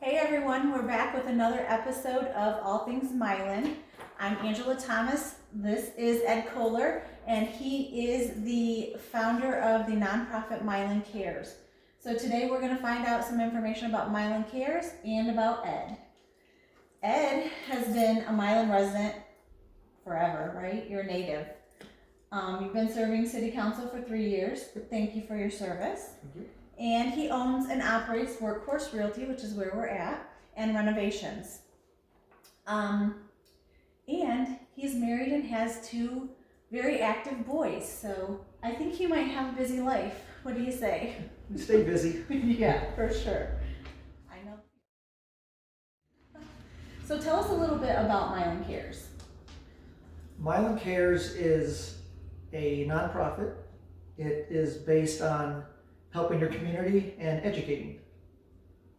Hey everyone, we're back with another episode of All Things Milan. I'm Angela Thomas. This is Ed Kolar, and he is the founder of the nonprofit Milan Cares. So today we're going to find out some information about Milan Cares and about Ed. Ed has been a Milan resident forever, right? You're a native. You've been serving city council for 3 years. Thank you for your service. Thank you. And he owns and operates Workhorse Realty, which is where we're at, and Renovations. And he's married and has 2 very active boys, so I think he might have a busy life. What do you say? We stay busy. Yeah, for sure. I know. So tell us a little bit about Milan Cares. Milan Cares is a nonprofit. It is based on helping your community and educating.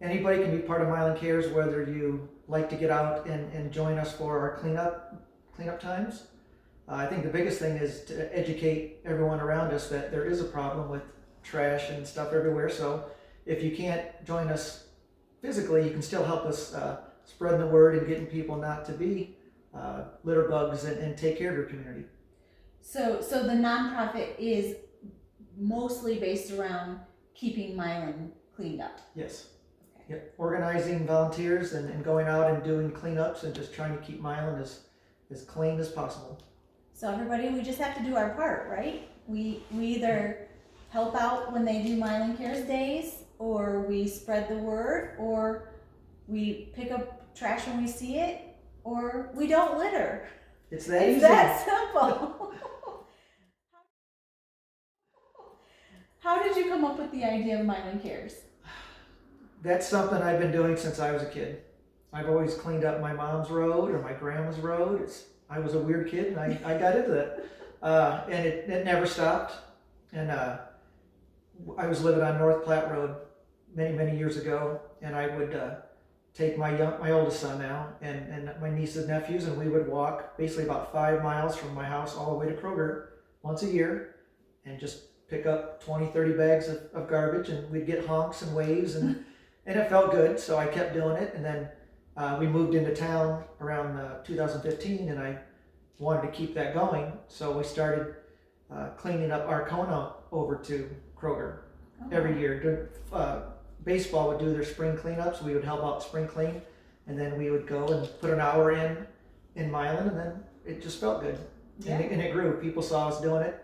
Anybody can be part of Milan Cares, whether you like to get out and join us for our cleanup times. I think the biggest thing is to educate everyone around us that there is a problem with trash and stuff everywhere. So if you can't join us physically, you can still help us spread the word and getting people not to be litterbugs and take care of your community. So the nonprofit is mostly based around keeping Milan cleaned up. Yes. Okay. Yep. Organizing volunteers and going out and doing cleanups and just trying to keep Milan as clean as possible. So everybody, we just have to do our part, right? We either help out when they do Milan Cares days, or we spread the word, or we pick up trash when we see it, or we don't litter. It's that easy. It's that simple. How did you come up with the idea of Milan Cares? That's something I've been doing since I was a kid. I've always cleaned up my mom's road or my grandma's road. I was a weird kid and I got into that. And it never stopped. And I was living on North Platte Road many years ago, and I would take my oldest son now and my nieces and nephews, and we would walk basically about 5 miles from my house all the way to Kroger once a year and just pick up 20-30 bags of garbage, and we'd get honks and waves, and it felt good, so I kept doing it. And then we moved into town around 2015, and I wanted to keep that going, so we started cleaning up Arcona over to Kroger every year. Baseball would do their spring cleanups. We would help out spring clean, and then we would go and put an hour in Milan, and then it just felt good. Yeah. And it grew. People saw us doing it.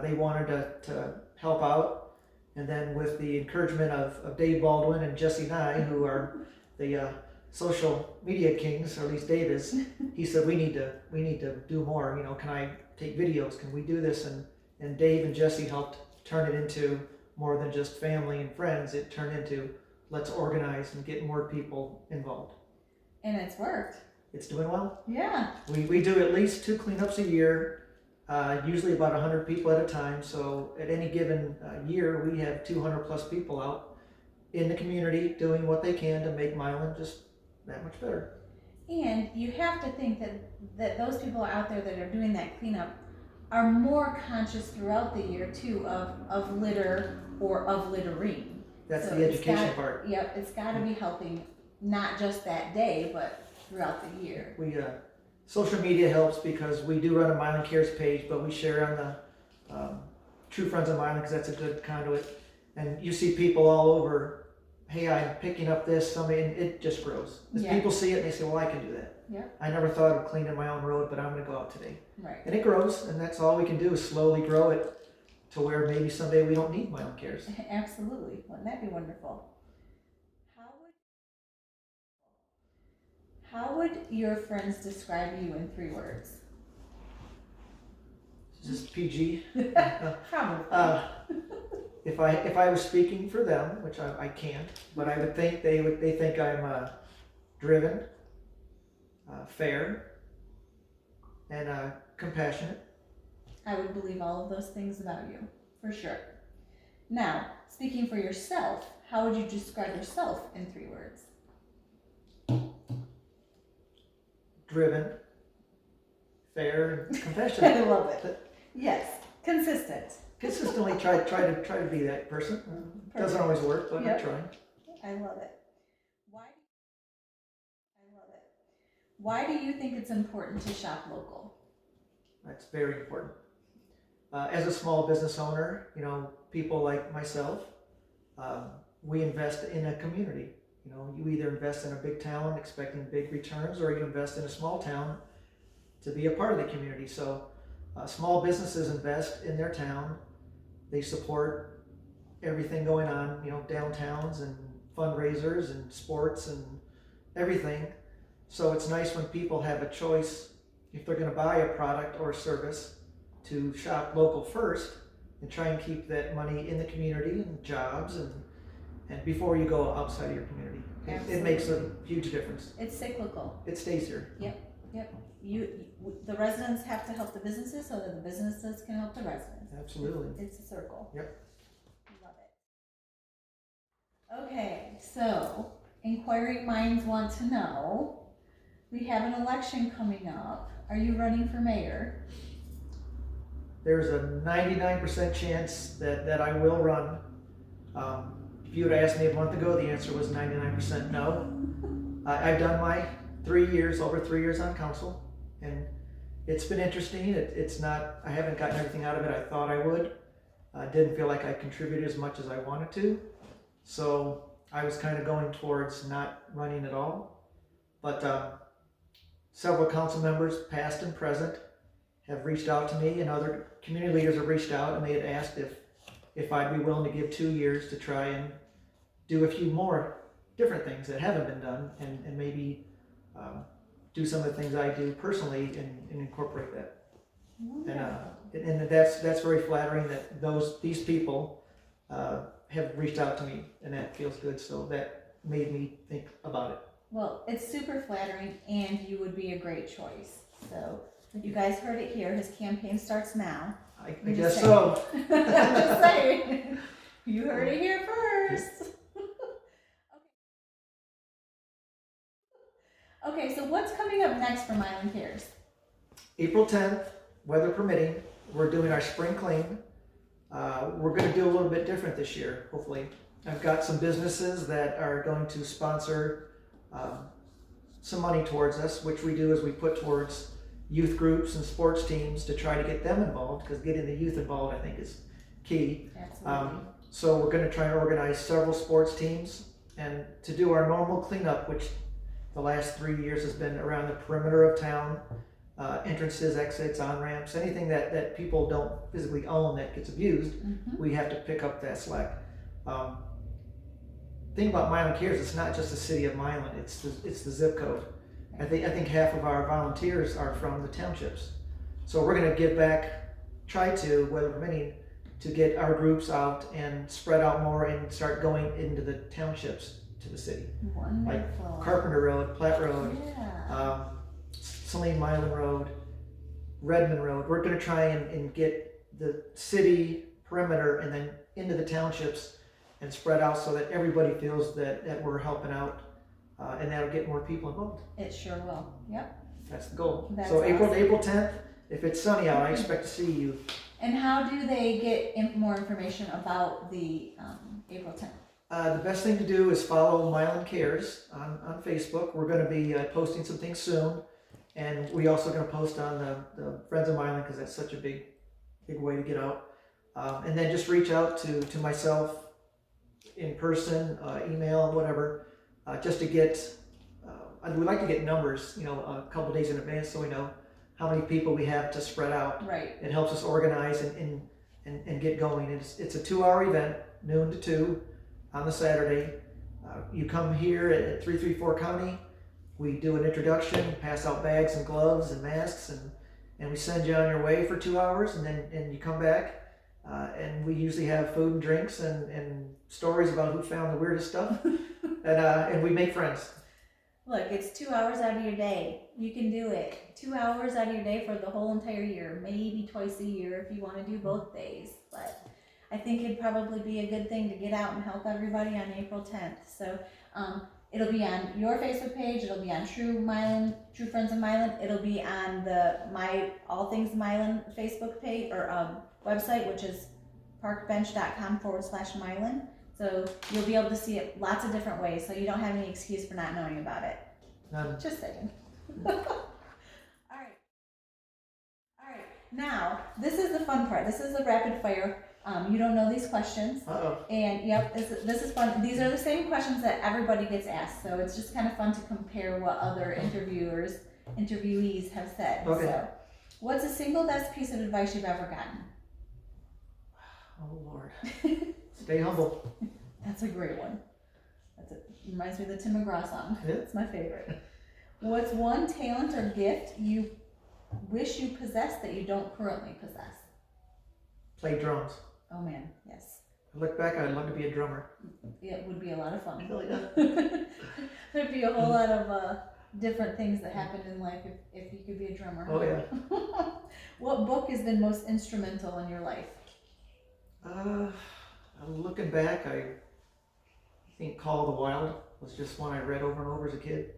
They wanted to help out, and then with the encouragement of Dave Baldwin and Jesse Nye, who are the social media kings, or at least Dave is, he said we need to do more. You know, can I take videos? Can we do this? And Dave and Jesse helped turn it into more than just family and friends. It turned into let's organize and get more people involved. And it's worked. It's doing well. Yeah. We do at least 2 cleanups a year. Usually about 100 people at a time. So at any given year, we have 200 plus people out in the community doing what they can to make Milan just that much better. And you have to think that those people out there that are doing that cleanup are more conscious throughout the year too of litter or of littering. That's so the education part. Yep, it's got to be helping not just that day, but throughout the year. Social media helps because we do run a Milan Cares page, but we share on the True Friends of Milan because that's a good conduit. And you see people all over, hey, I'm picking up this, somebody, and it just grows. As people see it, and they say, well, I can do that. Yeah. I never thought of cleaning my own road, but I'm going to go out today. Right. And it grows, and that's all we can do is slowly grow it to where maybe someday we don't need Milan Cares. Absolutely. Wouldn't that be wonderful? How would your friends describe you in 3 words? Just PG. Probably. If I was speaking for them, which I can't, but I would think they think I'm driven, fair, and compassionate. I would believe all of those things about you, for sure. Now, speaking for yourself, how would you describe yourself in 3 words? Driven, fair, and compassionate. I love it. Yes, consistent. Consistently try to be that person. Doesn't always work, but I try. I love it. Why? Why do you think it's important to shop local? That's very important. As a small business owner, people like myself, we invest in a community. You either invest in a big town expecting big returns, or you invest in a small town to be a part of the community. So small businesses invest in their town. They support everything going on, downtowns and fundraisers and sports and everything. So it's nice when people have a choice, if they're going to buy a product or a service, to shop local first and try and keep that money in the community and jobs and before you go outside of your community. It makes a huge difference. It's cyclical. It stays here. Yep. The residents have to help the businesses so that the businesses can help the residents. Absolutely. It's a circle. Yep. Love it. Okay, so inquiring minds want to know, we have an election coming up. Are you running for mayor? There's a 99% chance that I will run. If you had asked me a month ago, the answer was 99% no. I've done my over 3 years on council, and it's been interesting. I haven't gotten everything out of it I thought I would. I didn't feel like I contributed as much as I wanted to. So I was kind of going towards not running at all. But several council members, past and present, have reached out to me, and other community leaders have reached out, and they had asked if I'd be willing to give 2 years to try and do a few more different things that haven't been done, and maybe do some of the things I do personally and incorporate that. And that's very flattering that these people have reached out to me, and that feels good. So that made me think about it. Well, it's super flattering, and you would be a great choice. So you guys heard it here. His campaign starts now. I guess so. I'm just saying. You heard it here first. Okay, so what's coming up next for Milan Cares? April 10th, weather permitting, we're doing our spring clean. We're going to do a little bit different this year, hopefully. I've got some businesses that are going to sponsor some money towards us, which we do is we put towards youth groups and sports teams to try to get them involved, because getting the youth involved, I think, is key. Absolutely. So we're going to try and organize several sports teams and to do our normal cleanup, which the last 3 years has been around the perimeter of town, entrances, exits, on-ramps, anything that people don't physically own that gets abused, we have to pick up that slack. Thing about Milan Cares, it's not just the city of Milan, it's the zip code. I think half of our volunteers are from the townships. So we're going to give back, try to, weather permitting, to get our groups out and spread out more and start going into the townships to the city. Wonderful. Like Carpenter Road, Platte Road, Yeah. Saline Milan Road, Redmond Road. We're going to try and get the city perimeter and then into the townships and spread out so that everybody feels that we're helping out, and that'll get more people involved. It sure will. Yep. That's the goal. That's so awesome. April 10th, if it's sunny out, I expect to see you. And how do they get more information about the April 10th? The best thing to do is follow Milan Cares on Facebook. We're going to be posting some things soon, and we also going to post on the Friends of Milan, because that's such a big way to get out. And then just reach out to myself in person, email, whatever, just to get. We'd like to get numbers, a couple days in advance, so we know how many people we have to spread out. Right. It helps us organize and get going. It's a 2-hour event, noon to 2. On the Saturday. You come here at 334 County, we do an introduction, pass out bags and gloves and masks, and we send you on your way for 2 hours, and then you come back, and we usually have food and drinks and stories about who found the weirdest stuff, and we make friends. Look, it's 2 hours out of your day. You can do it. 2 hours out of your day for the whole entire year, maybe twice a year if you want to do both days, but I think it'd probably be a good thing to get out and help everybody on April 10th. So it'll be on your Facebook page, it'll be on True Friends of Milan, it'll be on the All Things Milan Facebook page or website, which is parkbench.com/Milan. So you'll be able to see it lots of different ways, so you don't have any excuse for not knowing about it. None. Just saying. All right. Now, this is the fun part. This is the rapid fire. You don't know these questions. Uh-oh. And yep, this is fun. These are the same questions that everybody gets asked. So it's just kind of fun to compare what other interviewees have said. Okay. So, what's the single best piece of advice you've ever gotten? Oh, Lord. Stay humble. That's a great one. Reminds me of the Tim McGraw song. Yeah. It's my favorite. What's one talent or gift you wish you possessed that you don't currently possess? Play drums. Oh man, yes. I look back, I'd love to be a drummer. It would be a lot of fun. Hell yeah. There'd be a whole lot of different things that happened in life if you could be a drummer. Oh yeah. What book has been most instrumental in your life? Looking back, I think Call of the Wild was just one I read over and over as a kid.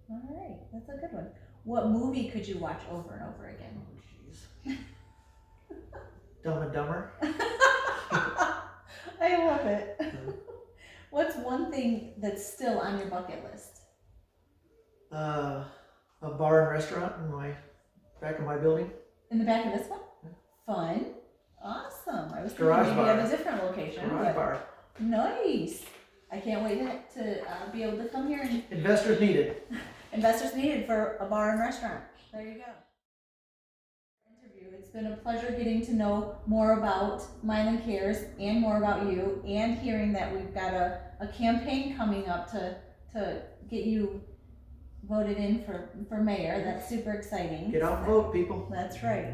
All right, that's a good one. What movie could you watch over and over again? Oh, jeez. Dumb and Dumber. I love it. What's one thing that's still on your bucket list? A bar and restaurant in back of my building. In the back of this one? Yeah. Fun. Awesome. I was thinking Garage maybe bar. at a different location. Garage bar. Nice. I can't wait to be able to come here and Investors needed. investors needed for a bar and restaurant. There you go. Interview. It's been a pleasure getting to know more about Milan Cares and more about you, and hearing that we've got a campaign coming up to get you voted in for mayor. That's super exciting. Get out and vote, people. That's right.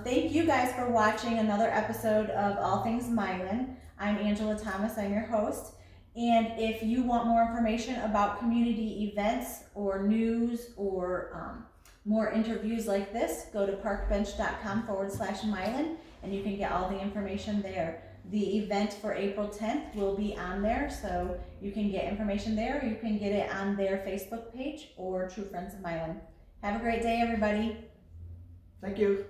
Thank you guys for watching another episode of All Things Milan. I'm Angela Thomas, I'm your host. And if you want more information about community events or news or more interviews like this, go to parkbench.com/Milan and you can get all the information there. The event for April 10th will be on there, so you can get information there, or you can get it on their Facebook page or True Friends of Milan. Have a great day, everybody. Thank you.